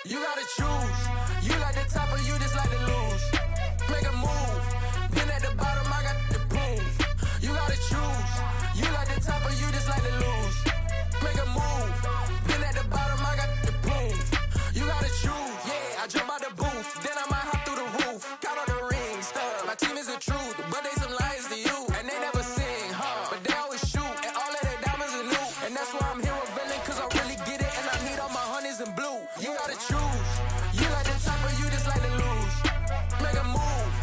You gotta choose. You like the top or you just like to lose. Make a move. Been at the bottom, I got the proof. You gotta choose. You like the top or you just like to lose. Make a move. Been at the bottom, I got the proof. You gotta choose. Yeah, I jump out the booth. Then I might hop through the roof. Count on the rings, stuff. My team is the truth, but they some liars to you. And they never sing, but they always shoot. And all of their diamonds are new. And that's why I'm here with villain, cause I really get it. And I need all my honeys in blue. You gotta choose. You like the top or you just like to lose. Make a move.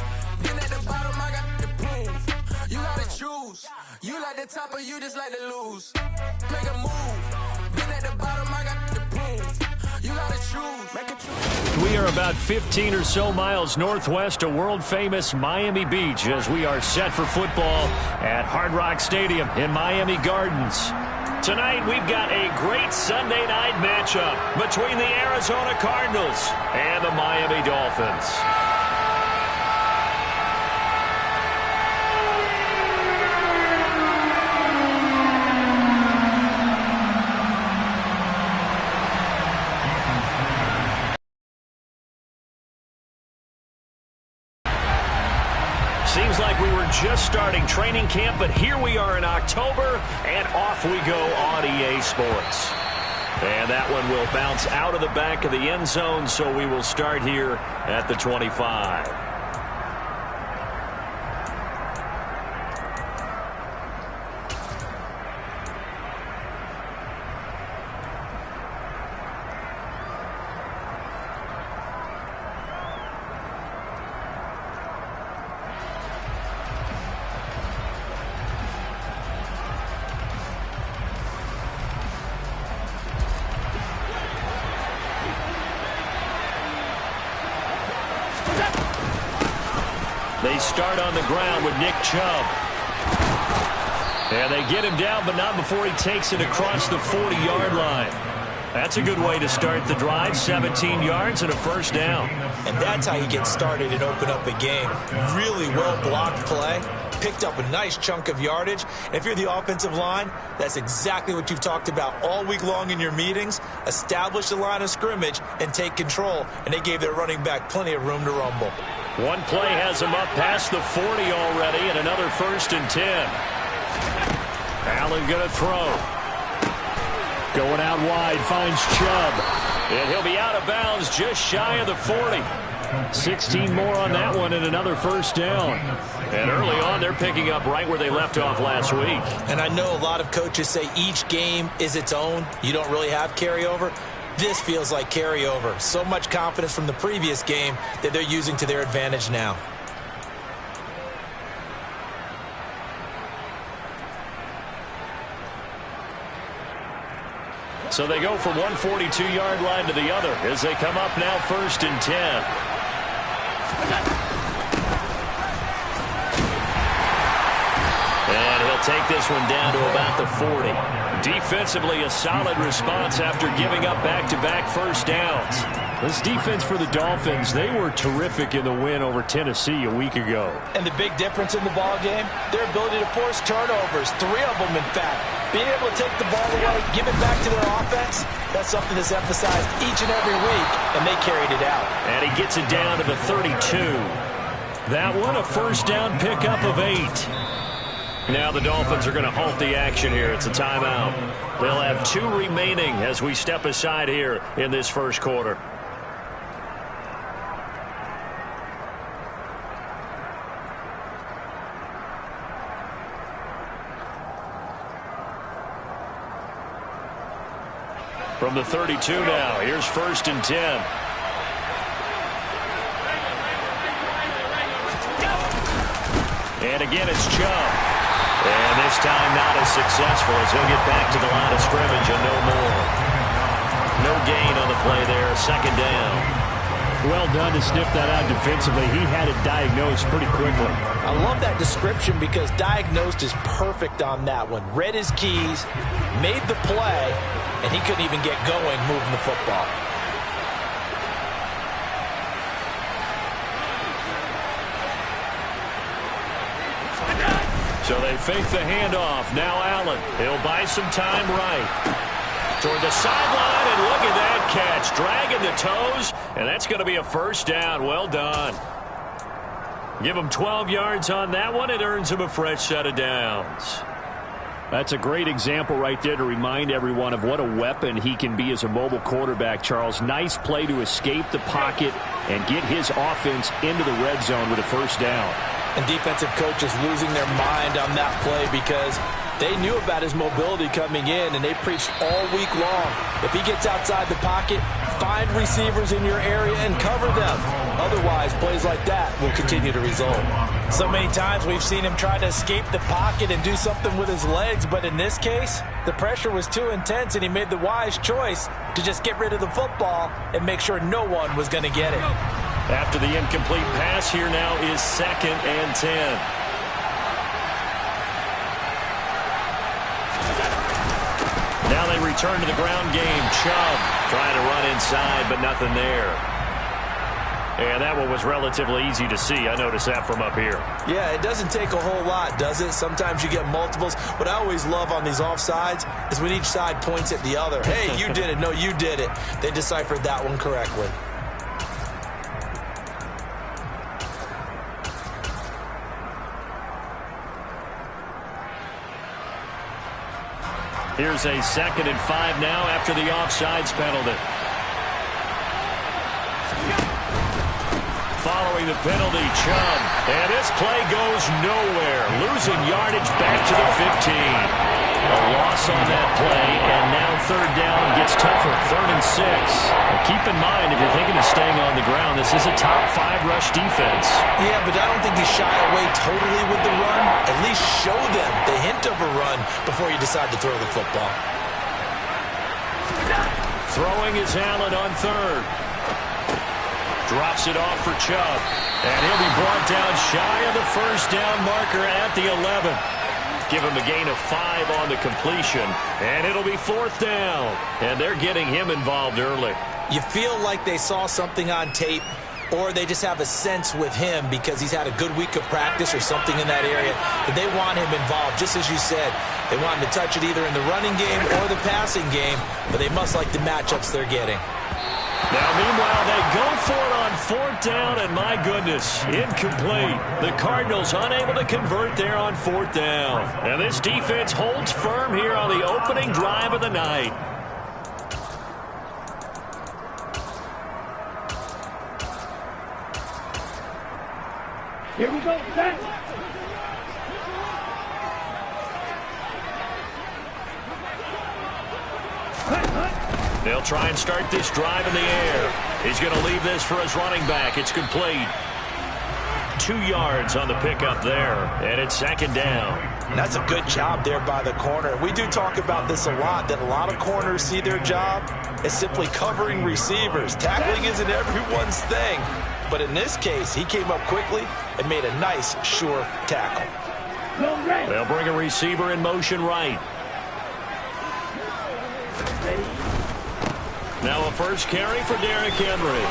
Been at the bottom, I got the proof. You gotta choose. You like the top or you just like to lose. Make a move. Been at the bottom, I got the proof. You gotta choose. Make a choose. We are about 15 or so miles northwest of world-famous Miami Beach as we are set for football at Hard Rock Stadium in Miami Gardens. Tonight, we've got a great Sunday night matchup between the Arizona Cardinals and the Miami Dolphins. Seems like we were just starting training camp, but here we are in October, and off we go on EA Sports. And that one will bounce out of the back of the end zone, so we will start here at the 25. They start on the ground with Nick Chubb. And they get him down, but not before he takes it across the 40-yard line. That's a good way to start the drive, 17 yards and a first down. And that's how you get started and open up a game. Really well-blocked play, picked up a nice chunk of yardage. And if you're the offensive line, that's exactly what you've talked about all week long in your meetings. Establish the line of scrimmage and take control. And they gave their running back plenty of room to rumble. One play has him up past the 40 already, and another 1st and 10. Allen going to throw. Going out wide, finds Chubb. And he'll be out of bounds just shy of the 40. 16 more on that one and another first down. And early on, they're picking up right where they left off last week. And I know a lot of coaches say each game is its own. You don't really have carryover. This feels like carryover. So much confidence from the previous game that they're using to their advantage now. So they go from one 42-yard line to the other as they come up now 1st and 10. And he'll take this one down to about the 40. Defensively, a solid response after giving up back-to-back first downs. This defense for the Dolphins, they were terrific in the win over Tennessee a week ago. And the big difference in the ball game, their ability to force turnovers, 3 of them in fact. Being able to take the ball away, give it back to their offense, that's something that's emphasized each and every week, and they carried it out. And he gets it down to the 32. That one, a first down pickup of 8. Now the Dolphins are going to halt the action here. It's a timeout. They'll have 2 remaining as we step aside here in this first quarter. From the 32 now, here's 1st and 10. And again, it's Chubb. And this time not as successful as he'll get back to the line of scrimmage and no more. No gain on the play there, 2nd down. Well done to sniff that out defensively. He had it diagnosed pretty quickly. I love that description because diagnosed is perfect on that one. Read his keys, made the play, and he couldn't even get going moving the football. So they fake the handoff. Now Allen. He'll buy some time right. Toward the sideline, and look at that catch. Starts dragging the toes, and that's going to be a first down. Well done. Give him 12 yards on that one. It earns him a fresh set of downs. That's a great example right there to remind everyone of what a weapon he can be as a mobile quarterback, Charles. Nice play to escape the pocket and get his offense into the red zone with a first down. And defensive coaches losing their mind on that play because they knew about his mobility coming in, and they preached all week long. If he gets outside the pocket, find receivers in your area and cover them. Otherwise, plays like that will continue to result. So many times we've seen him try to escape the pocket and do something with his legs, but in this case, the pressure was too intense, and he made the wise choice to just get rid of the football and make sure no one was going to get it. After the incomplete pass, here now is 2nd and 10. Now they return to the ground game. Chubb trying to run inside, but nothing there. And that one was relatively easy to see. I noticed that from up here. Yeah, it doesn't take a whole lot, does it? Sometimes you get multiples. What I always love on these offsides is when each side points at the other. Hey, you did it. No, you did it. They deciphered that one correctly. Here's a 2nd and 5 now after the offsides penalty. Following the penalty, Chubb. And this play goes nowhere. Losing yardage back to the 15. A loss on that play, and now 3rd down gets tougher. 3rd and 6. Now keep in mind, if you're thinking of staying on the ground, this is a top 5 rush defense. Yeah, but I don't think you shy away totally with the run. At least show them the hint of a run before you decide to throw the football. Throwing is Allen on 3rd. Drops it off for Chubb. And he'll be brought down shy of the first down marker at the 11. Give him a gain of 5 on the completion. And it'll be 4th down. And they're getting him involved early. You feel like they saw something on tape, or they just have a sense with him because he's had a good week of practice or something in that area that they want him involved. Just as you said, they want him to touch it either in the running game or the passing game, but they must like the matchups they're getting. Now, meanwhile, they go for it on 4th down, and my goodness, incomplete. The Cardinals unable to convert there on 4th down. And this defense holds firm here on the opening drive of the night. Here we go, set. They'll try and start this drive in the air. He's going to leave this for his running back. It's complete. 2 yards on the pickup there, and it's 2nd down. And that's a good job there by the corner. We do talk about this a lot, that a lot of corners see their job as simply covering receivers. Tackling isn't everyone's thing. But in this case, he came up quickly and made a nice, sure tackle. They'll bring a receiver in motion right. Now a first carry for Derrick Henry.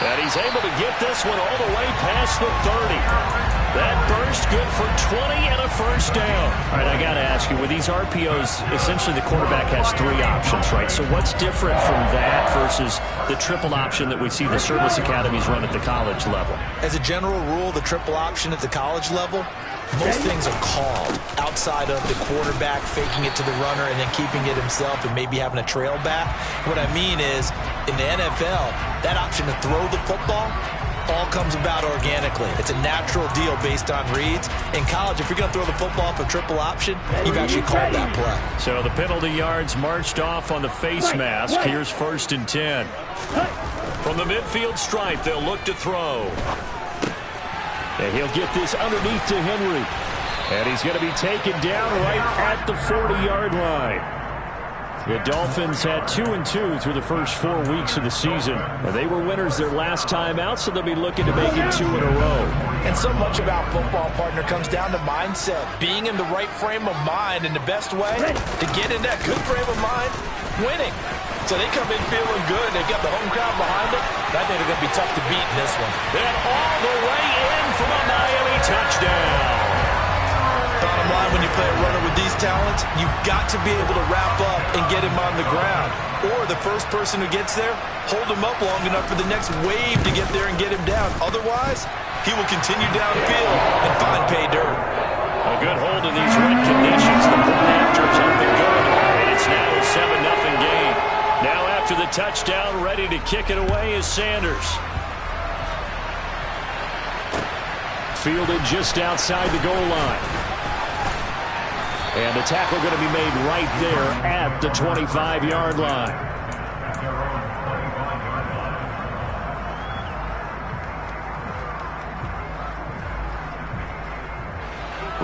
And he's able to get this one all the way past the 30. That burst good for 20 and a first down. All right, I got to ask you, with these RPOs, essentially the quarterback has 3 options, right? So what's different from that versus the triple option that we see the service academies run at the college level? As a general rule, the triple option at the college level, most things are called outside of the quarterback faking it to the runner and then keeping it himself and maybe having a trail back. What I mean is, in the NFL, that option to throw the football all comes about organically. It's a natural deal based on reads. In college, if you're going to throw the football for triple option, you've actually called that play. So the penalty yards marched off on the face mask. Here's 1st and 10. From the midfield stripe, they'll look to throw. And he'll get this underneath to Henry. And he's going to be taken down right at the 40-yard line. The Dolphins had 2-2 through the first 4 weeks of the season. And they were winners their last time out, so they'll be looking to make it 2 in a row. And so much about football, partner, comes down to mindset. Being in the right frame of mind, and the best way to get in that good frame of mind, winning. So they come in feeling good. They've got the home crowd behind them. I think they're going to be tough to beat in this one. And all the way in for a Miami touchdown. Bottom line, when you play a runner with these talents, you've got to be able to wrap up and get him on the ground. or the first person who gets there, hold him up long enough for the next wave to get there and get him down. Otherwise, he will continue downfield and find pay dirt. A good hold in these wet conditions. The point after is up and good, and it's now a 7-0 game. Now after the touchdown, ready to kick it away is Sanders. Fielded just outside the goal line. And the tackle going to be made right there at the 25-yard line.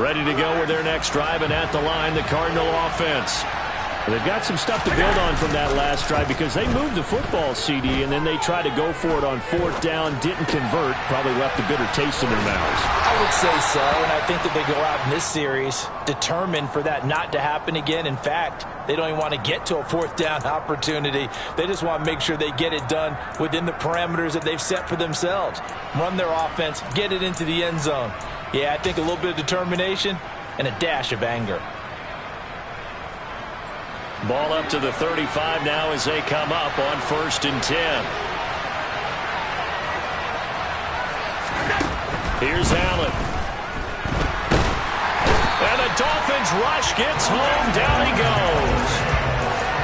Ready to go with their next drive, and at the line, the Cardinal offense. They've got some stuff to build on from that last drive because they moved the football, CD, and then they tried to go for it on 4th down, didn't convert, probably left a bitter taste in their mouths. I would say so, and I think that they go out in this series determined for that not to happen again. In fact, they don't even want to get to a 4th down opportunity. They just want to make sure they get it done within the parameters that they've set for themselves. Run their offense, get it into the end zone. Yeah, I think a little bit of determination and a dash of anger. Ball up to the 35 now as they come up on 1st and 10. Here's Allen. And the Dolphins rush gets home. Down he goes.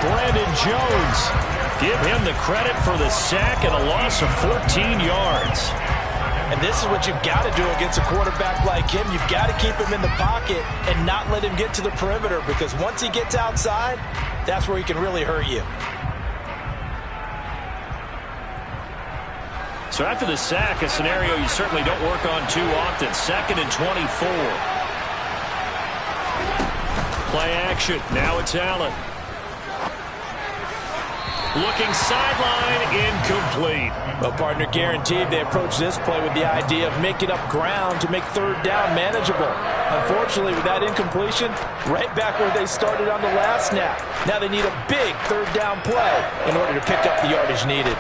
Brandon Jones. Give him the credit for the sack and a loss of 14 yards. And this is what you've got to do against a quarterback like him. You've got to keep him in the pocket and not let him get to the perimeter, because once he gets outside, that's where he can really hurt you. So after the sack, a scenario you certainly don't work on too often. 2nd and 24. Play action. Now it's Allen. Looking sideline, incomplete. Well, partner, guaranteed they approach this play with the idea of making up ground to make 3rd down manageable. Unfortunately, with that incompletion, right back where they started on the last snap. Now they need a big 3rd down play in order to pick up the yardage needed.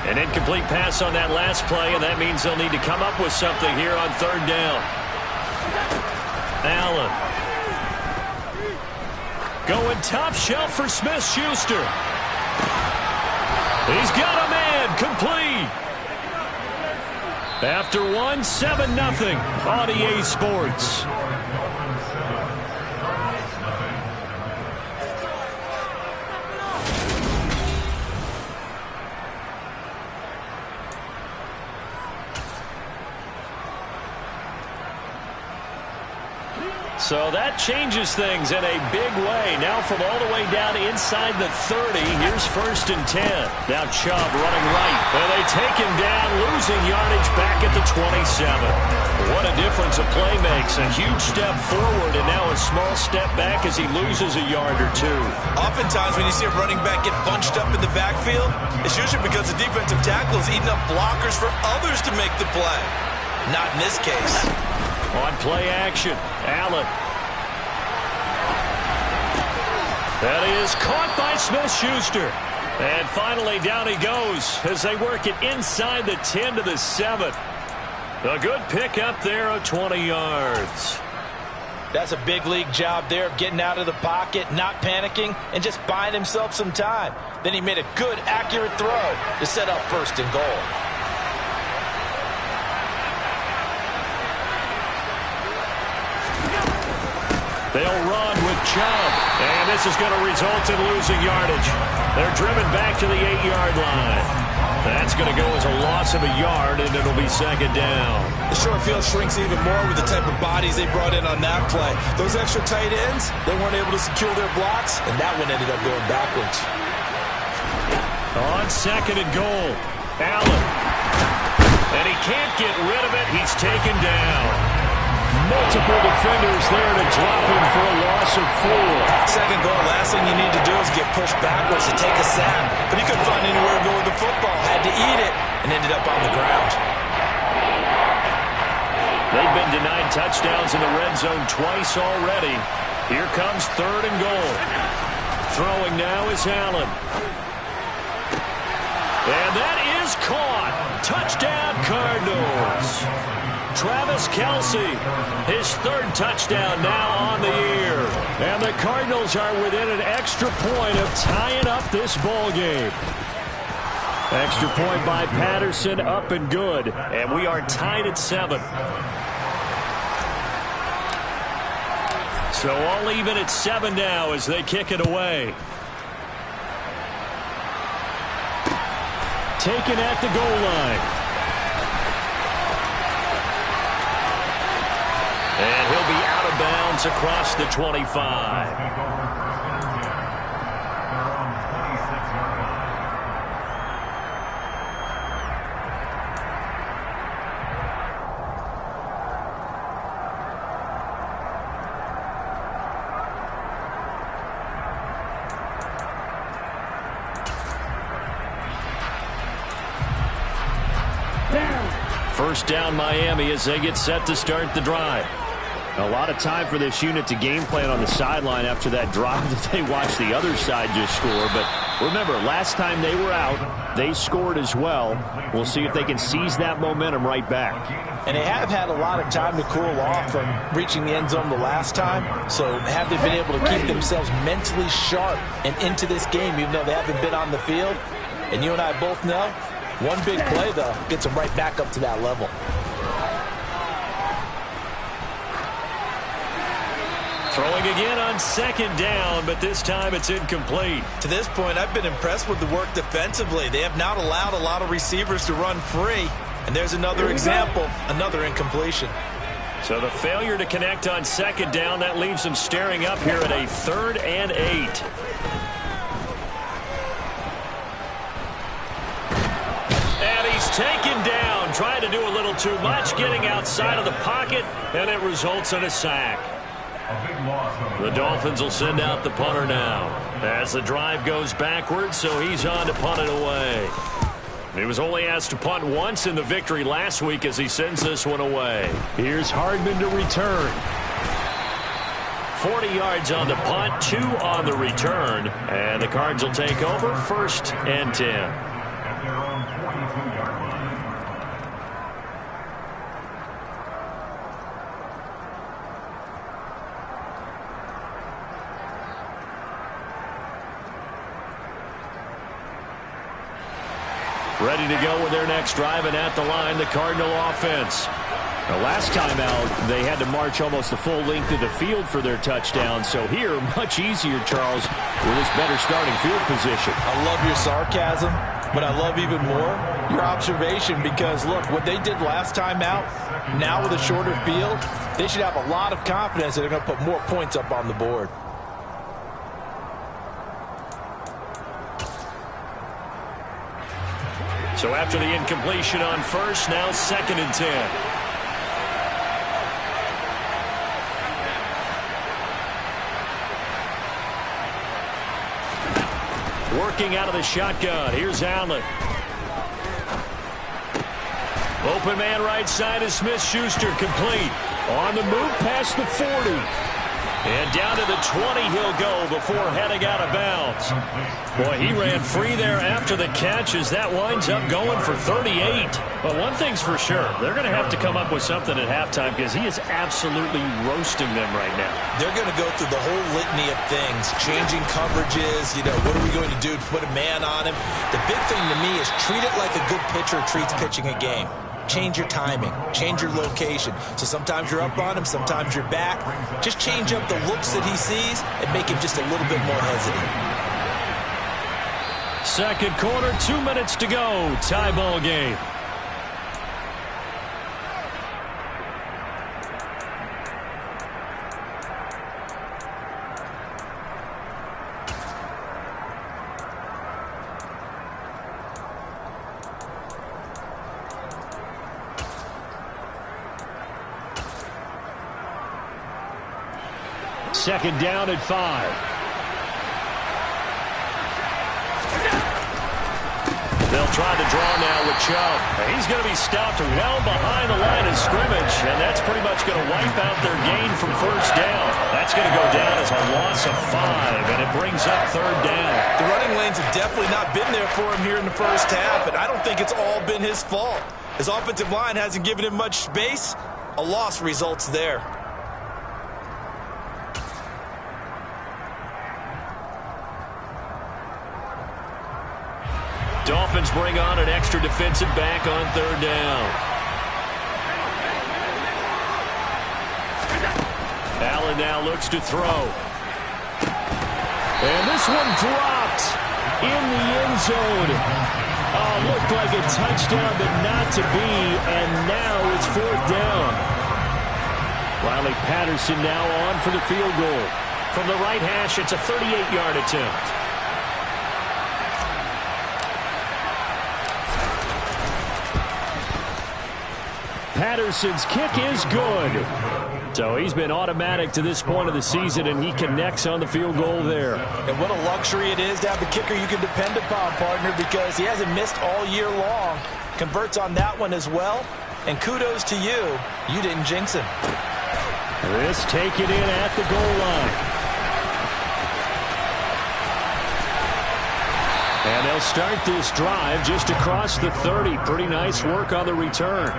An incomplete pass on that last play, and that means they'll need to come up with something here on 3rd down. Allen. Going top shelf for Smith-Schuster. He's got a man. Complete. After 1, 7-0 on EA Sports. So that changes things in a big way. Now from all the way down inside the 30, here's 1st and 10. Now Chubb running right. And they take him down, losing yardage back at the 27. What a difference a play makes. A huge step forward and now a small step back as he loses a yard or two. Oftentimes when you see a running back get bunched up in the backfield, it's usually because the defensive tackle is eating up blockers for others to make the play. Not in this case. On play action, Allen. That is caught by Smith-Schuster. And finally down he goes as they work it inside the 10 to the 7. A good pick up there of 20 yards. That's a big league job there of getting out of the pocket, not panicking, and just buying himself some time. Then he made a good, accurate throw to set up 1st and goal. They'll run with Chubb, and this is going to result in losing yardage. They're driven back to the 8-yard line. That's going to go as a loss of a yard, and it'll be 2nd down. The short field shrinks even more with the type of bodies they brought in on that play. Those extra tight ends, they weren't able to secure their blocks, and that one ended up going backwards. On 2nd and goal, Allen. And he can't get rid of it. He's taken down. Multiple defenders there to drop him for a loss of 4. 2nd goal, last thing you need to do is get pushed backwards to take a sack. But he couldn't find anywhere to go with the football. Had to eat it and ended up on the ground. They've been denied touchdowns in the red zone twice already. Here comes 3rd and goal. Throwing now is Allen. And that is caught. Touchdown, Cardinals. Travis Kelce, his third touchdown now on the year. And the Cardinals are within an extra point of tying up this ball game. Extra point by Patterson, up and good. And we are tied at 7. So all even at 7 now as they kick it away. Taken at the goal line. And he'll be out of bounds across the 25. First down Miami as they get set to start the drive. A lot of time for this unit to game plan on the sideline after that drive that they watched the other side just score. But remember, last time they were out, they scored as well. We'll see if they can seize that momentum right back. And they have had a lot of time to cool off from reaching the end zone the last time. So have they been able to keep themselves mentally sharp and into this game even though they haven't been on the field? And you and I both know, one big play, though, gets them right back up to that level. Throwing again on second down, but this time it's incomplete. To this point, I've been impressed with the work defensively. They have not allowed a lot of receivers to run free. And there's another example, another incompletion. So the failure to connect on second down, that leaves them staring up here at a 3rd and 8. Taken down, trying to do a little too much, getting outside of the pocket, and it results in a sack. The Dolphins will send out the punter now as the drive goes backwards, so he's on to punt it away. He was only asked to punt once in the victory last week as he sends this one away. Here's Hardman to return. 40 yards on the punt, 2 on the return, and the Cards will take over 1st and 10. Ready to go with their next drive, and at the line, the Cardinal offense. Now, last time out, they had to march almost the full length of the field for their touchdown. So here, much easier, Charles, with this better starting field position. I love your sarcasm, but I love even more your observation because, look, what they did last time out, now with a shorter field, they should have a lot of confidence that they're going to put more points up on the board. So after the incompletion on first, now 2nd and 10. Working out of the shotgun. Here's Allen. Open man right side is Smith-Schuster, complete. On the move past the 40. And down to the 20 he'll go before heading out of bounds. Boy, he ran free there after the catch as that winds up going for 38. But one thing's for sure, they're going to have to come up with something at halftime because he is absolutely roasting them right now. They're going to go through the whole litany of things, changing coverages, what are we going to do to put a man on him? The big thing to me is treat it like a good pitcher treats pitching a game. Change your timing, change your location. So sometimes you're up on him, sometimes you're back. Just change up the looks that he sees and make him just a little bit more hesitant. Second quarter, 2 minutes to go. Tie ball game. Second down at 5. They'll They'll try to draw now with Chubb. And he's going to be stopped well behind the line of scrimmage, and that's pretty much going to wipe out their gain from first down. That's going to go down as a loss of 5, and it brings up third down. The running lanes have definitely not been there for him here in the first half, and I don't think it's all been his fault. His offensive line hasn't given him much space. A loss results there. Dolphins bring on an extra defensive back on third down. Allen now looks to throw. And this one dropped in the end zone. Looked like a touchdown, but not to be, and now it's fourth down. Riley Patterson now on for the field goal. From the right hash, it's a 38-yard attempt. Patterson's kick is good. So he's been automatic to this point of the season, and he connects on the field goal there. And what a luxury it is to have a kicker you can depend upon, partner, because he hasn't missed all year long. Converts on that one as well. And kudos to you. You didn't jinx him. This taken in at the goal line. And they'll start this drive just across the 30. Pretty nice work on the return.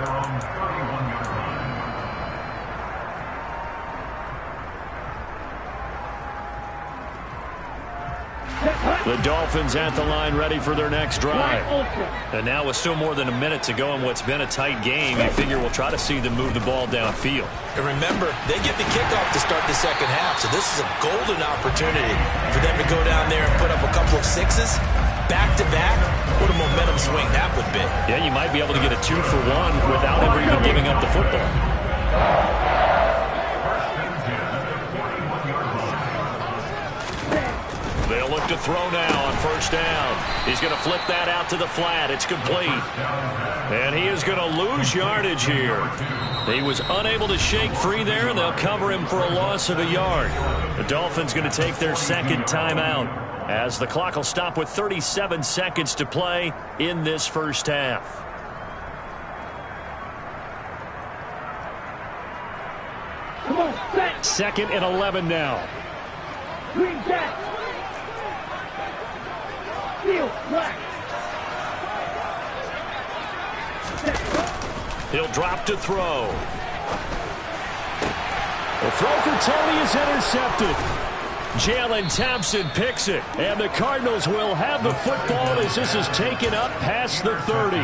The Dolphins at the line ready for their next drive. And now with still more than a minute to go in what's been a tight game, you figure we'll try to see them move the ball downfield. And remember, they get the kickoff to start the second half, so this is a golden opportunity for them to go down there and put up a couple of sixes. Back-to-back, what a momentum swing that would be. Yeah, you might be able to get a 2-for-1 without ever even giving up the football. They'll look to throw now on first down. He's going to flip that out to the flat. It's complete. And he is going to lose yardage here. He was unable to shake free there, and they'll cover him for a loss of a yard. The Dolphins going to take their second timeout, as the clock will stop with 37 seconds to play in this first half. Second and 11 now. Green jack. Field black. He'll drop to throw. The throw for Tony is intercepted. Jalen Thompson picks it, and the Cardinals will have the football as this is taken up past the 30.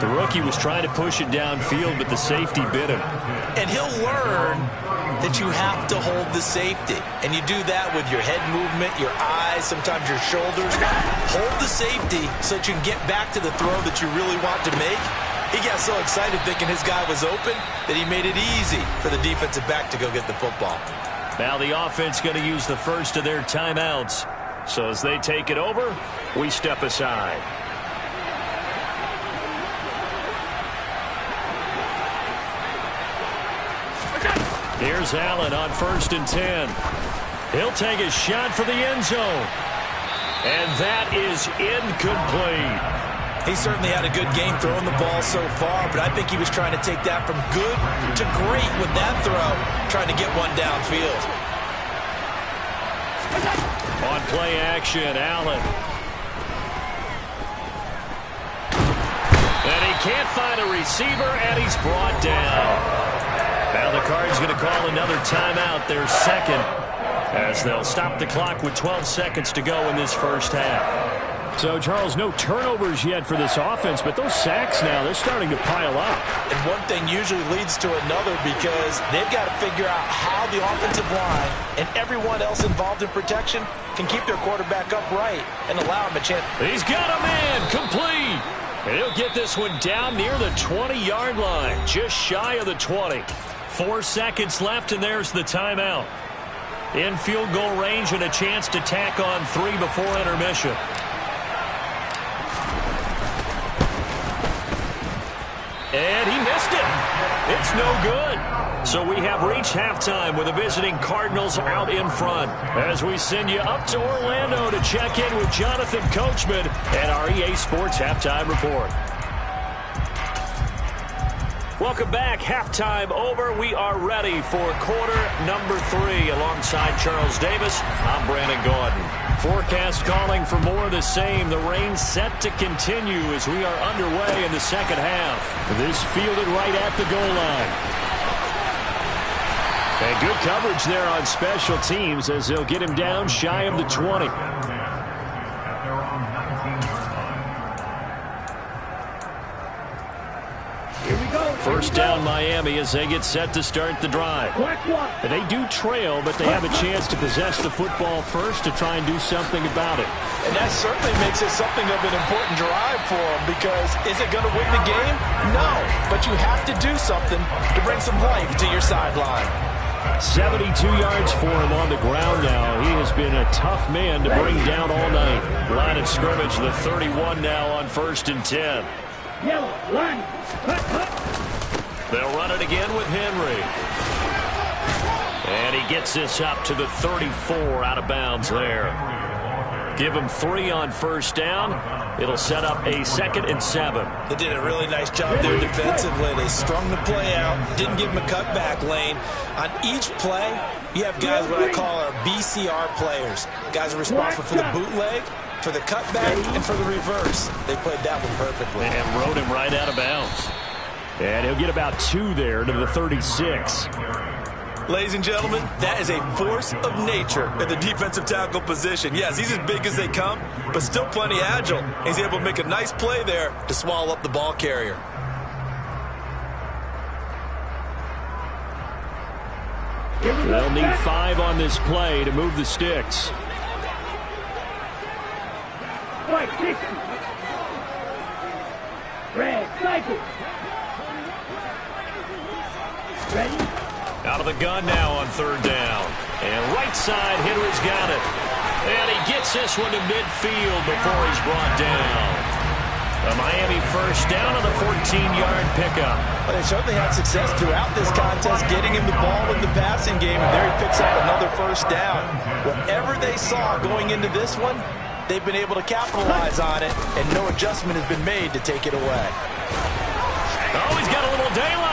The rookie was trying to push it downfield, but the safety bit him. And he'll learn that you have to hold the safety. And you do that with your head movement, your eyes, sometimes your shoulders. Hold the safety so that you can get back to the throw that you really want to make. He got so excited thinking his guy was open that he made it easy for the defensive back to go get the football. Now the offense going to use the first of their timeouts. So as they take it over, we step aside. Here's Allen on 1st and 10. He'll take a shot for the end zone. And that is incomplete. He certainly had a good game throwing the ball so far, but I think he was trying to take that from good to great with that throw, trying to get one downfield. On play action, Allen. And he can't find a receiver, and he's brought down. Now the Cards going to call another timeout, their second, as they'll stop the clock with 12 seconds to go in this first half. So, Charles, no turnovers yet for this offense, but those sacks now, they're starting to pile up. And one thing usually leads to another because they've got to figure out how the offensive line and everyone else involved in protection can keep their quarterback upright and allow him a chance. He's got a man, complete. And he'll get this one down near the 20-yard line, just shy of the 20. 4 seconds left, and there's the timeout. In field goal range and a chance to tack on 3 before intermission. And he missed it. It's no good. So we have reached halftime with the visiting Cardinals out in front as we send you up to Orlando to check in with Jonathan Coachman and our EA Sports Halftime Report. Welcome back. Halftime over. We are ready for quarter number 3 alongside Charles Davis. I'm Brandon Gaudin. Forecast calling for more of the same. The rain set to continue as we are underway in the second half. This fielded right at the goal line. And good coverage there on special teams as they'll get him down shy of the 20. First down Miami as they get set to start the drive. They do trail, but they have a chance to possess the football first to try and do something about it. And that certainly makes it something of an important drive for them, because is it going to win the game? No, but you have to do something to bring some life to your sideline. 72 yards for him on the ground now. He has been a tough man to bring down all night. Line of scrimmage, the 31 now on 1st and 10. Yellow, line, They'll run it again with Henry. And he gets this up to the 34 out of bounds there. Give him 3 on first down. It'll set up a 2nd and 7. They did a really nice job there defensively. They strung the play out, didn't give him a cutback lane. On each play, you have guys what I call our BCR players. Guys are responsible for the bootleg, for the cutback, and for the reverse. They played that one perfectly. And rode him right out of bounds. And he'll get about 2 there to the 36. Ladies and gentlemen, that is a force of nature at the defensive tackle position. Yes, he's as big as they come, but still plenty agile. He's able to make a nice play there to swallow up the ball carrier. They'll need 5 on this play to move the sticks. white, 60. Red, cycle. Ready? Out of the gun now on 3rd down. And right side, Henry's got it. And he gets this one to midfield before he's brought down. A Miami first down on the 14-yard pickup. Well, they certainly had success throughout this contest, getting him the ball in the passing game, and there he picks up another first down. Whatever they saw going into this one, they've been able to capitalize on it, and no adjustment has been made to take it away. Oh, he's got a little daylight.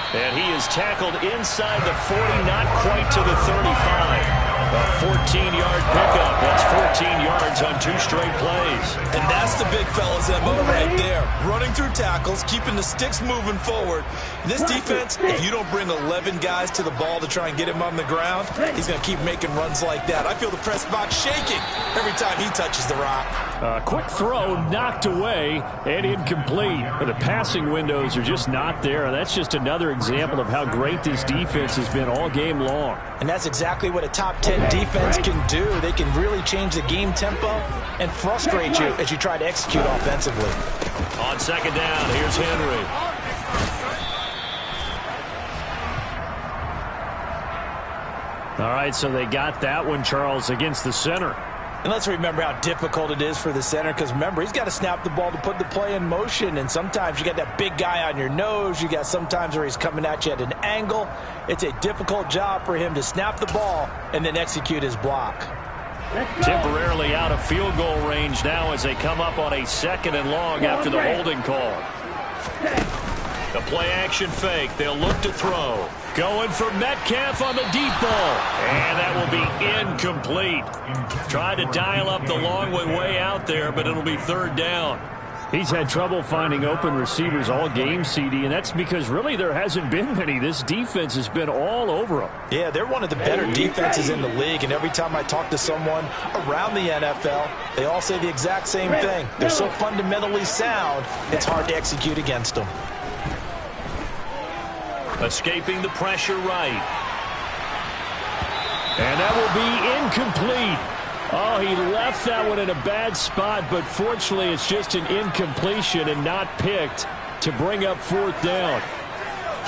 And he is tackled inside the 40, not quite to the 35. A 14-yard pickup. That's 14 yards on 2 straight plays. And that's the big fella's MO right there. Running through tackles, keeping the sticks moving forward. This defense, if you don't bring 11 guys to the ball to try and get him on the ground, he's going to keep making runs like that. I feel the press box shaking every time he touches the rock. A quick throw knocked away and incomplete. The passing windows are just not there. That's just another example of how great this defense has been all game long. And that's exactly what a top 10 defense can do. They can really change the game tempo and frustrate you as you try to execute offensively. On 2nd down, here's Henry. All right, so they got that one, Charles, against the center. And let's remember how difficult it is for the center, because remember, he's got to snap the ball to put the play in motion, and sometimes you got that big guy on your nose. You got sometimes where he's coming at you at an angle. It's a difficult job for him to snap the ball and then execute his block. Temporarily out of field goal range now as they come up on a 2nd and long after the holding call. The play action fake. They'll look to throw. Going for Metcalf on the deep ball. And that will be incomplete. Tried to dial up the long way out there, but it'll be 3rd down. He's had trouble finding open receivers all game, CD, and that's because really there hasn't been many. This defense has been all over them. Yeah, they're one of the better defenses in the league, and every time I talk to someone around the NFL, they all say the exact same thing. They're so fundamentally sound, it's hard to execute against them. Escaping the pressure right. And that will be incomplete. Oh, he left that one in a bad spot, but fortunately it's just an incompletion and not picked to bring up 4th down.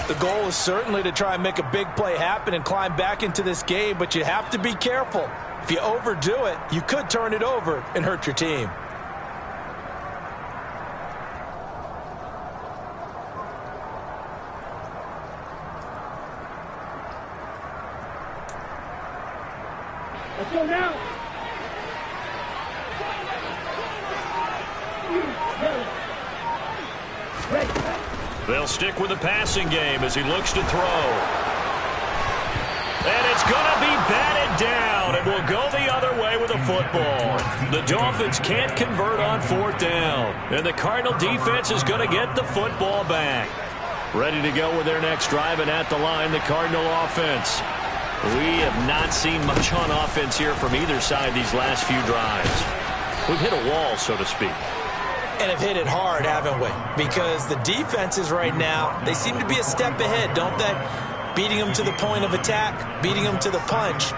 The goal is certainly to try and make a big play happen and climb back into this game, but you have to be careful. If you overdo it, you could turn it over and hurt your team. Let's go now. Yellow. Red. They'll stick with the passing game as he looks to throw. And it's going to be batted down, and will go the other way with a football. The Dolphins can't convert on 4th down, and the Cardinal defense is going to get the football back. Ready to go with their next drive, and at the line, the Cardinal offense. We have not seen much on offense here from either side these last few drives. We've hit a wall, so to speak. And have hit it hard, haven't we? Because the defenses right now, they seem to be a step ahead, don't they? Beating them to the point of attack, beating them to the punch.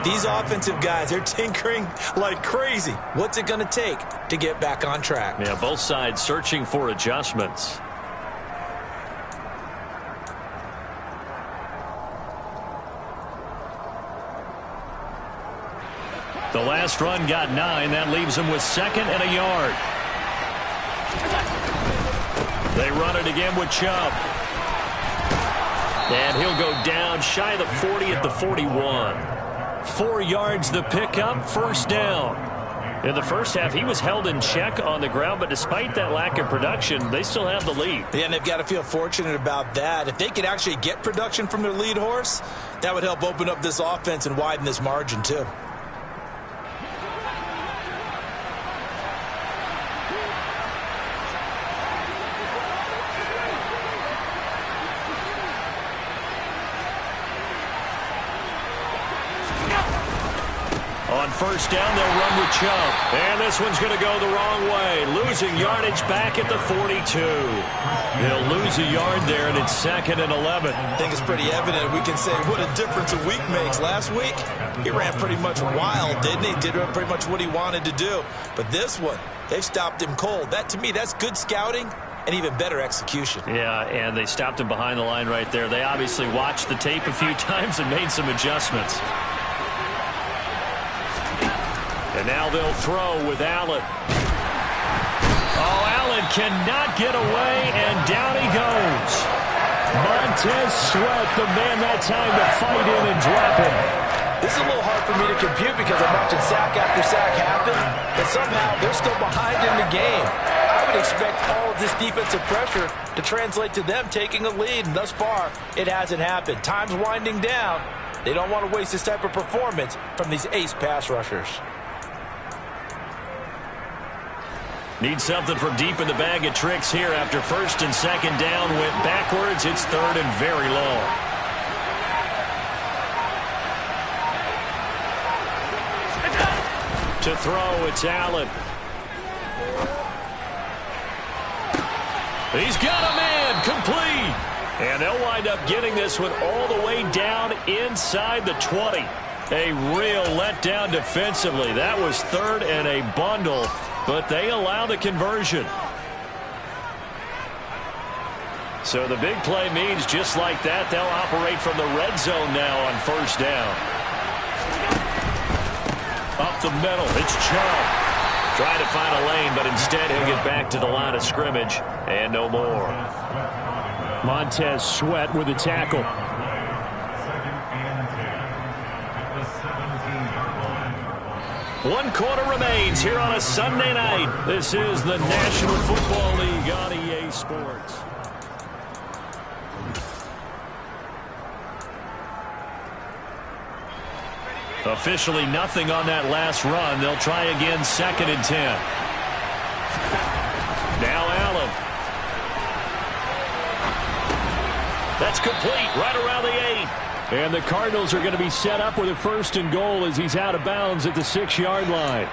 These offensive guys, they're tinkering like crazy. What's it going to take to get back on track? Yeah, both sides searching for adjustments. The last run got 9. That leaves him with 2nd and a yard. They run it again with Chubb. And he'll go down shy of the 40 at the 41. 4 yards the pickup, 1st down. In the first half, he was held in check on the ground, but despite that lack of production, they still have the lead. Yeah, and they've got to feel fortunate about that. If they could actually get production from their lead horse, that would help open up this offense and widen this margin too. On 1st down, they'll run with Chubb. And this one's going to go the wrong way. Losing yardage back at the 42. They'll lose a yard there, and it's 2nd and 11. I think it's pretty evident. We can say what a difference a week makes. Last week, he ran pretty much wild, didn't he? Did pretty much what he wanted to do. But this one, they've stopped him cold. That, to me, that's good scouting and even better execution. Yeah, and they stopped him behind the line right there. They obviously watched the tape a few times and made some adjustments. And now they'll throw with Allen. Oh, Allen cannot get away, and down he goes. Montez Sweat, the man that time to fight in and drop him. This is a little hard for me to compute because I'm watching sack after sack happen, but somehow they're still behind in the game. I would expect all of this defensive pressure to translate to them taking a lead, and thus far, it hasn't happened. Time's winding down. They don't want to waste this type of performance from these ace pass rushers. Need something from deep in the bag of tricks here after 1st and 2nd down went backwards. It's 3rd and very long. To throw, it's Allen. He's got a man, complete. And they'll wind up getting this one all the way down inside the 20. A real letdown defensively. That was 3rd and a bundle. But they allow the conversion. So the big play means just like that, they'll operate from the red zone now on 1st down. Up the middle, it's Chubb. Trying to find a lane, but instead he'll get back to the line of scrimmage and no more. Montez Sweat with a tackle. 1 quarter remains here on a Sunday night. This is the National Football League on EA Sports. Officially nothing on that last run. They'll try again, 2nd and 10. Now Allen. That's complete right around the 8. And the Cardinals are going to be set up with a 1st and goal as he's out of bounds at the 6-yard line.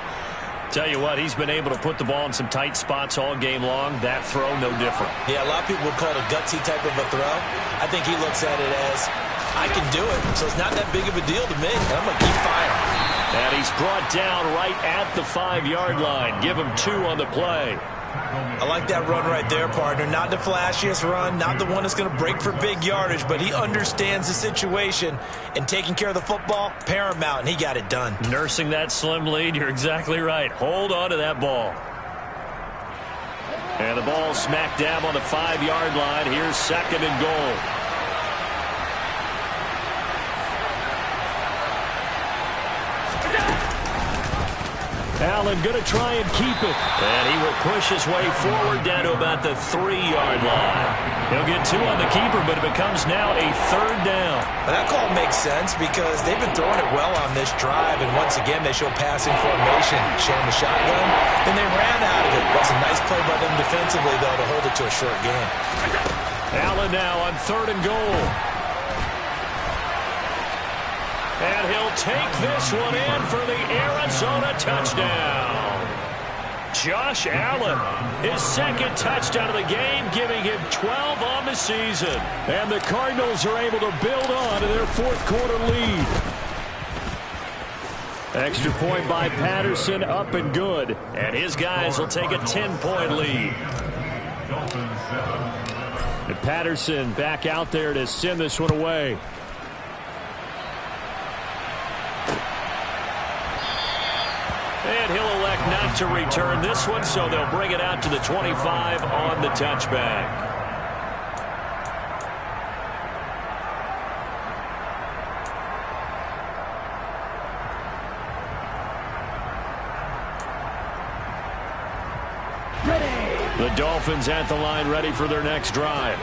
Tell you what, he's been able to put the ball in some tight spots all game long. That throw, no different. Yeah, a lot of people would call it a gutsy type of a throw. I think he looks at it as, I can do it, so it's not that big of a deal to me. I'm going to keep firing. And he's brought down right at the 5-yard line. Give him 2 on the play. I like that run right there, partner. Not the flashiest run, not the one that's going to break for big yardage, but he understands the situation, and taking care of the football, paramount, and he got it done. Nursing that slim lead, you're exactly right. Hold on to that ball. And the ball smack dab on the 5-yard line. Here's 2nd and goal. Allen going to try and keep it. And he will push his way forward down to about the 3-yard line. He'll get 2 on the keeper, but it becomes now a 3rd down. That call makes sense because they've been throwing it well on this drive, and once again they show passing formation, showing the shotgun. Then they ran out of it. That's a nice play by them defensively, though, to hold it to a short game. Allen now on 3rd and goal. And he'll take this one in for the Arizona touchdown. Josh Allen, his 2nd touchdown of the game, giving him 12 on the season. And the Cardinals are able to build on to their 4th quarter lead. Extra point by Patterson, up and good. And his guys will take a 10-point lead. And Patterson back out there to send this one away. And he'll elect not to return this one, so they'll bring it out to the 25 on the touchback. The Dolphins at the line ready for their next drive.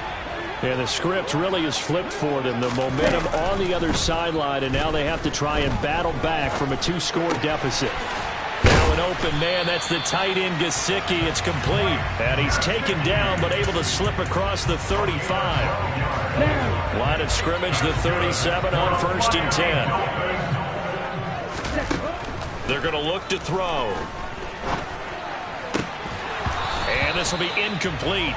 And the script really is flipped for them. The momentum on the other sideline, and now they have to try and battle back from a 2-score deficit. Now an open man, that's the tight end Gesicki. It's complete. And he's taken down but able to slip across the 35. Line of scrimmage, the 37 on 1st and 10. They're going to look to throw. And this will be incomplete.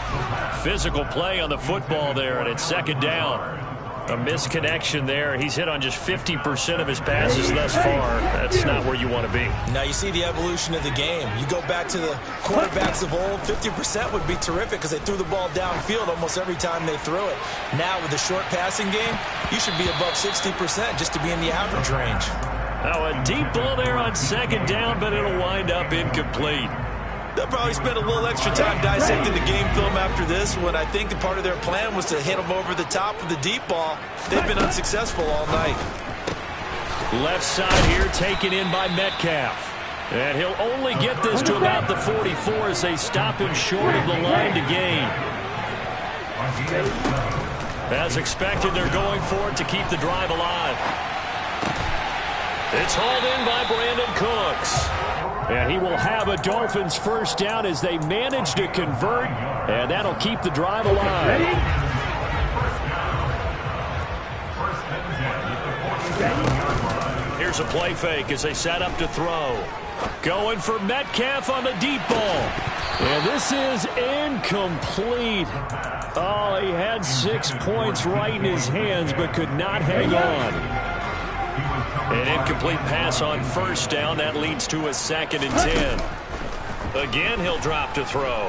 Physical play on the football there, and it's 2nd down. A misconnection there. He's hit on just 50% of his passes thus far. That's not where you want to be. Now you see the evolution of the game. You go back to the quarterbacks of old, 50% would be terrific because they threw the ball downfield almost every time they threw it. Now with the short passing game, you should be above 60% just to be in the average range. Now a deep ball there on 2nd down, but it'll wind up incomplete. They'll probably spend a little extra time dissecting the game film after this when I think the part of their plan was to hit them over the top with the deep ball. They've been unsuccessful all night. Left side here taken in by Metcalf. And he'll only get this to about the 44 as they stop him short of the line to gain. As expected, they're going for it to keep the drive alive. It's hauled in by Brandon Cooks. And he will have a Dolphins 1st down as they manage to convert, and that'll keep the drive alive. Here's a play fake as they set up to throw. Going for Metcalf on the deep ball. And this is incomplete. Oh, he had 6 points right in his hands, but could not hang on. An incomplete pass on 1st down. That leads to a 2nd and 10. Again, he'll drop to throw.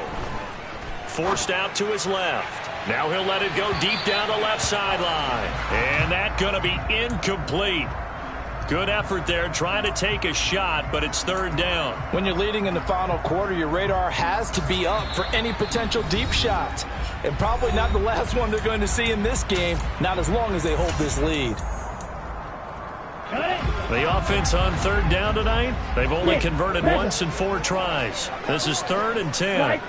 Forced out to his left. Now he'll let it go deep down the left sideline. And that's going to be incomplete. Good effort there trying to take a shot, but it's 3rd down. When you're leading in the final quarter, your radar has to be up for any potential deep shots. And probably not the last one they're going to see in this game, not as long as they hold this lead. The offense on 3rd down tonight, they've only converted once in 4 tries. This is 3rd and 10.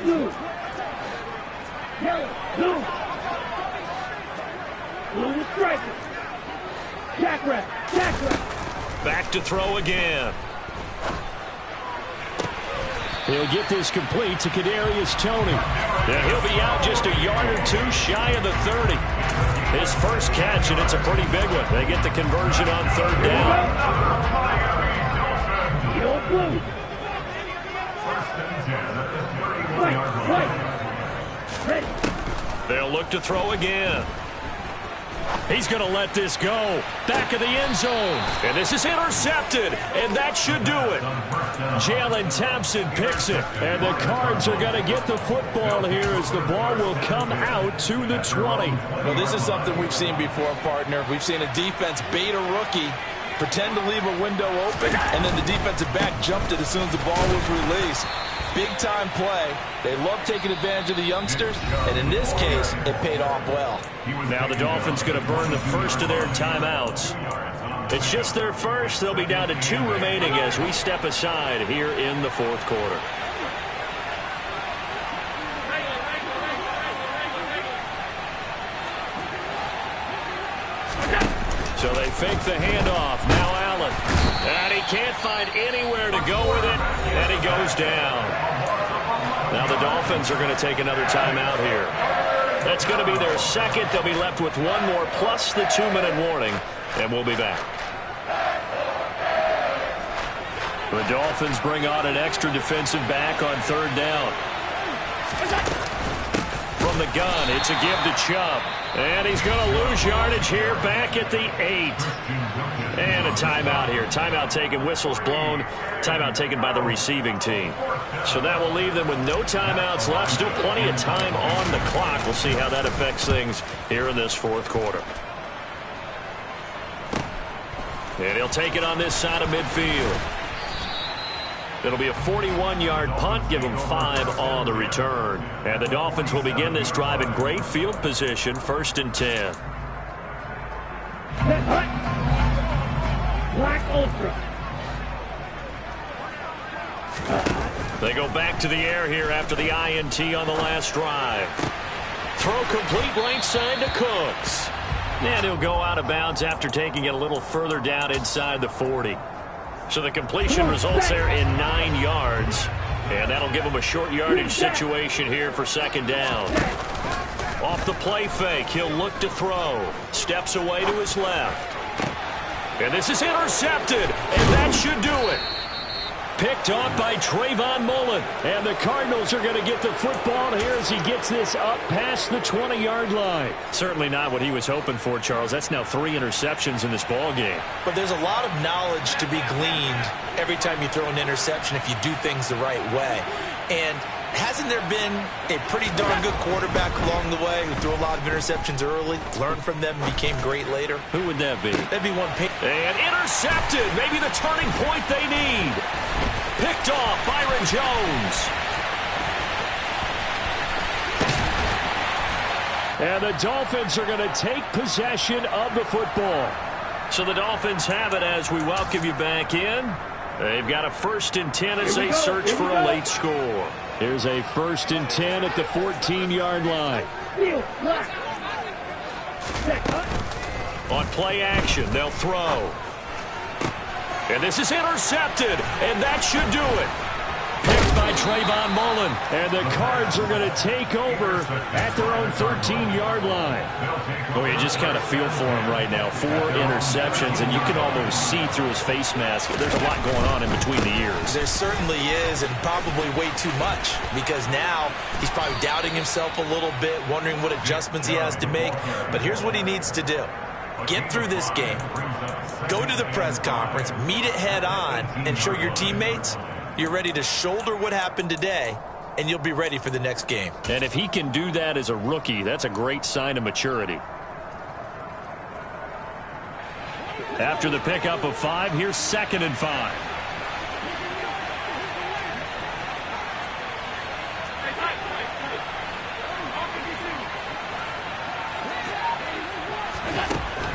Back to throw again. He'll get this complete to Kadarius Toney. And he'll be out just a yard or 2 shy of the 30. His first catch, and it's a pretty big one. They get the conversion on 3rd down. They'll look to throw again. He's going to let this go. Back of the end zone. And this is intercepted. And that should do it. Jalen Thompson picks it. And the Cards are going to get the football here as the ball will come out to the 20. Well, this is something we've seen before, partner. We've seen a defense bait a rookie, pretend to leave a window open, and then the defensive back jumped it as soon as the ball was released. Big-time play. They love taking advantage of the youngsters, and in this case, it paid off well. Now the Dolphins going to burn the first of their timeouts. It's just their first. They'll be down to 2 remaining as we step aside here in the fourth quarter. So they fake the handoff. Now Allen. And he can't find anywhere to go with it. And he goes down. Now the Dolphins are going to take another timeout here. That's going to be their second. They'll be left with 1 more plus the 2-minute warning. And we'll be back. The Dolphins bring on an extra defensive back on 3rd down. From the gun, it's a give to Chubb. And he's going to lose yardage here back at the 8. And a timeout here. Timeout taken, whistles blown. Timeout taken by the receiving team. So that will leave them with no timeouts left. Still plenty of time on the clock. We'll see how that affects things here in this fourth quarter. And he'll take it on this side of midfield. It'll be a 41-yard punt. Give them 5 on the return. And the Dolphins will begin this drive in great field position. 1st and 10. Black Ultra. They go back to the air here after the INT on the last drive. Throw complete right side to Cooks. And he'll go out of bounds after taking it a little further down inside the 40. So the completion results there in 9 yards. And that'll give him a short yardage situation here for 2nd down. Off the play fake, he'll look to throw. Steps away to his left. And this is intercepted. And that should do it. Picked off by Trayvon Mullen. And the Cardinals are going to get the football here as he gets this up past the 20-yard line. Certainly not what he was hoping for, Charles. That's now 3 interceptions in this ball game. But there's a lot of knowledge to be gleaned every time you throw an interception if you do things the right way. And hasn't there been a pretty darn good quarterback along the way who threw a lot of interceptions early, learned from them, and became great later? Who would that be? That'd be one. And intercepted. Maybe the turning point they need. Picked off Byron Jones. And the Dolphins are going to take possession of the football. So the Dolphins have it as we welcome you back in. They've got a 1st and 10 as they search for a late score. Here's a 1st and 10 at the 14-yard line. On play action, they'll throw. And this is intercepted, and that should do it. Picked by Trayvon Mullen, and the Cards are going to take over at their own 13-yard line. Oh, you just kind of feel for him right now. 4 interceptions, and you can almost see through his face mask. There's a lot going on in between the ears. There certainly is, and probably way too much, because now he's probably doubting himself a little bit, wondering what adjustments he has to make. But here's what he needs to do. Get through this game. Go to the press conference, meet it head on, and show your teammates you're ready to shoulder what happened today, and you'll be ready for the next game. And if he can do that as a rookie, that's a great sign of maturity. After the pickup of 5, here's 2nd and 5.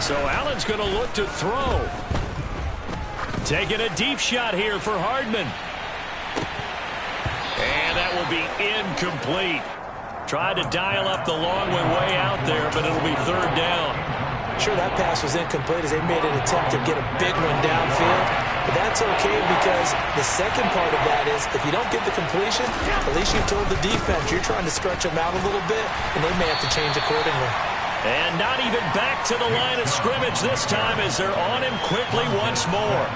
So Allen's going to look to throw. Taking a deep shot here for Hardman. And that will be incomplete. Tried to dial up the long way out there, but it'll be 3rd down. Sure, that pass was incomplete as they made an attempt to get a big one downfield. But that's okay because the second part of that is if you don't get the completion, at least you told the defense you're trying to stretch them out a little bit, and they may have to change accordingly. And not even back to the line of scrimmage this time as they're on him quickly once more.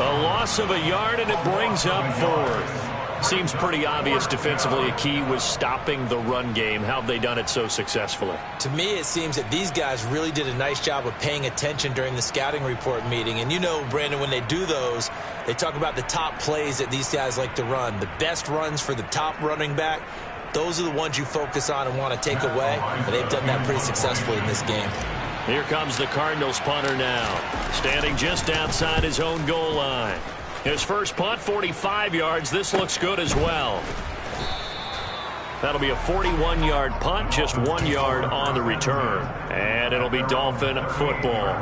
A loss of a yard, and it brings up 4th. Seems pretty obvious defensively a key was stopping the run game. How have they done it so successfully? To me, it seems that these guys really did a nice job of paying attention during the scouting report meeting. And you know, Brandon, when they do those, they talk about the top plays that these guys like to run. The best runs for the top running back. Those are the ones you focus on and want to take away, and they've done that pretty successfully in this game. Here comes the Cardinals punter now, standing just outside his own goal line. His first punt, 45 yards. This looks good as well. That'll be a 41-yard punt, just 1 yard on the return. And it'll be Dolphin football.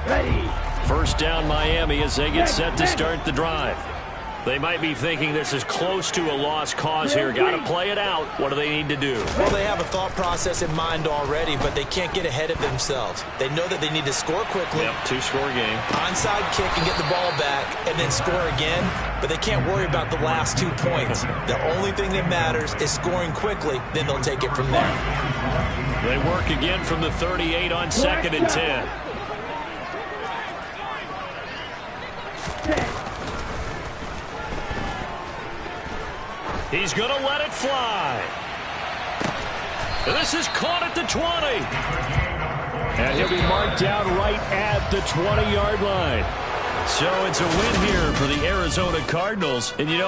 Ready. First down Miami as they get set to start the drive. They might be thinking this is close to a lost cause here. Got to play it out. What do they need to do? Well, they have a thought process in mind already, but they can't get ahead of themselves. They know that they need to score quickly. Yep, two-score game. Onside kick and get the ball back and then score again, but they can't worry about the last 2 points. The only thing that matters is scoring quickly, then they'll take it from there. They work again from the 38 on 2nd and 10. He's going to let it fly. This is caught at the 20. And he'll be marked down right at the 20-yard line. So it's a win here for the Arizona Cardinals. And, you know,